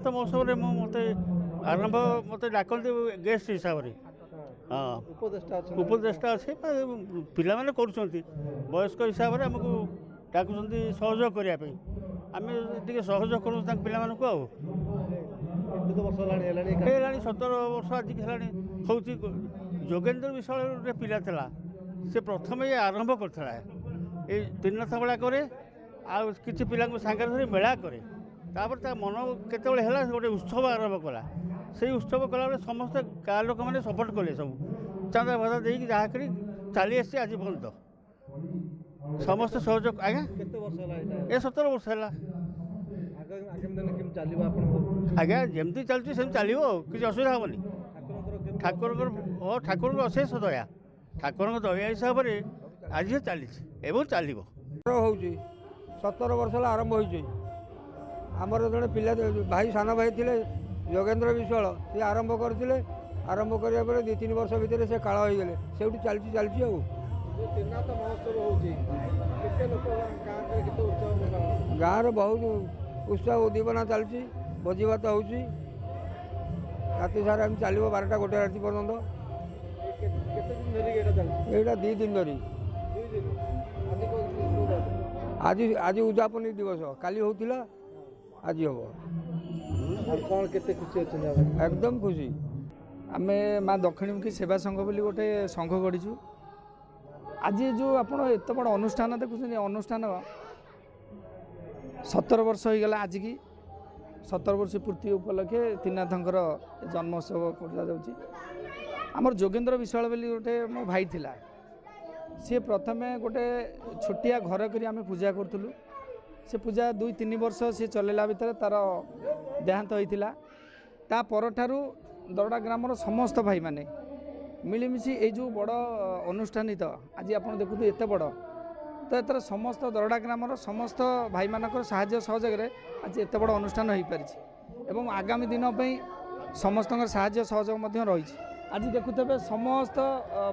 त्रिनाथ महोत्सव में मत आरंभ मत डाकती गेस्ट हिसाब से हाँ उपदेष्टा अच्छे पाने कर वयस्क हिसाब से आमको डाकुंट सहयोग करने आम टे सहयोग करूँ पिला 17 वर्ष आज हूँ जोगेन्द्र विशाल गोटे पिला था से प्रथम ये आरंभ करता ये त्रिनाथ मेला कै कि पिला सांगे धरी मेला कै मन केतले गोटे उत्सव आरंभ कला से उत्सव कला समस्त गाँ लोक मैंने सपोर्ट कले सब चांदा भादा दे जहाँ कर चली आसी आज पर्यंत समस्त सहयोग आज्ञा ये 17 वर्ष है आज्ञा जमती चलती सेम चलो किसी असुविधा हेनी ठाकुर अशेष दया ठाकुर दया हिसाब से आज चली चलो 17 वर्ष आरंभ हो आमर जड़े पिला भाई सान भाई थे जोगेन्द्र विश्वाल सी आरंभ करते आरंभ करा 2-3 वर्ष भितर से काल हो गले से चलती गाँव बहुत उत्साह उद्दीपना चलती भोजी भात हो राति सारा चलो 12टा-1 राति पर्यंत यहाँ 2 दिन धरी आज आज उद्यापन दिवस काली होता आज हम एकदम खुशी आम माँ दक्षिणमुखी सेवा संघ बोली गोटे संघ गढ़ीचु आज जो आप एत बड़ अनुष्ठान देखुं अनुष्ठान 17 वर्ष हो गला आज की 17 वर्ष पूर्ति उपलक्षे त्रिनाथंकर जन्मोत्सव कर जोगेन्द्र विश्वाल बोली गोटे मो भाई थिला सी प्रथमे गोटे छोटिया घर करी आम पूजा करूँ से पूजा 2-3 वर्ष सी चलैला भितर तार देहांत होता ता परठारु दरड़ा ग्रामर समस्त भाई माने मिलमिशि ये जो बड़ अनुष्ठानित आज आप देखु एत बड़ तो एतर समस्त दरड़ा ग्रामर समस्त भाई मानकर साहाय्य सहयोग आज एत बड़ अनुष्ठान हो पारि एवं आगामी दिन समस्त साहाय्य सहयोग रही आज देखुते समस्त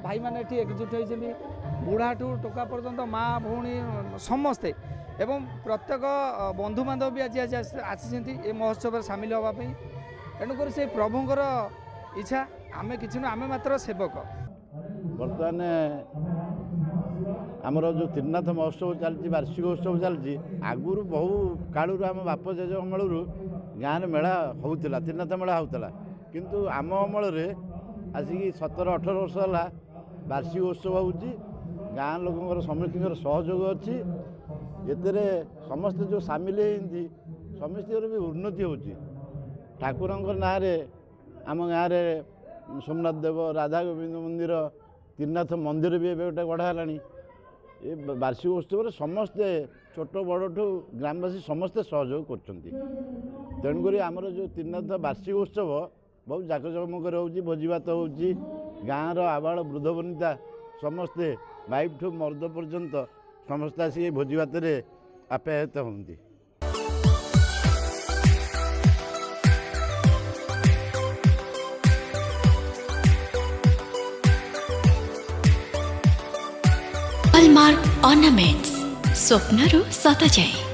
भाई माने एकजुट होती बुढ़ाठू टोका पर्यंत माँ भौणी समस्ते एवं प्रत्येक बंधु बांधव भी आज आज आसी ये महोत्सव सामिल होगापी तेणुक से प्रभुंर इच्छा आम कि आम मात्र सेवक बर्तमान आमर जो त्रिनाथ महोत्सव चलती वार्षिक उत्सव चलती आगुरी बहु कालू आम बाप जेज अमल गाँव मेला होता त्रिनाथ मेला होता किंतु आम अमल आसिक 17-18 वर्ष है वार्षिक उत्सव हो गाँ लोक समस्त सहयोग अच्छी ये समस्ते जो सामिल होती समस्त भी उन्नति हो ठाकुर ना आम गाँव सोमनाथ देव राधा गोविंद मंदिर त्रिनाथ मंदिर भी गोटे गढ़ा ये वार्षिक उत्सव समस्ते छोट बड़ठू ग्रामवासी समस्ते सहयोग करुँक आमर जो त्रिनाथ वार्षिक उत्सव बहुत जाकजमक हो भोजी भात हो गाँव आबाल वृद्ध वनिता समस्ते वाइफ ठू मर्द पर्यंत समस्ते आसिक भोजी भात आप्यायित होती। हॉलमार्क ऑर्नामेंट्स स्वप्नरू सत जाए।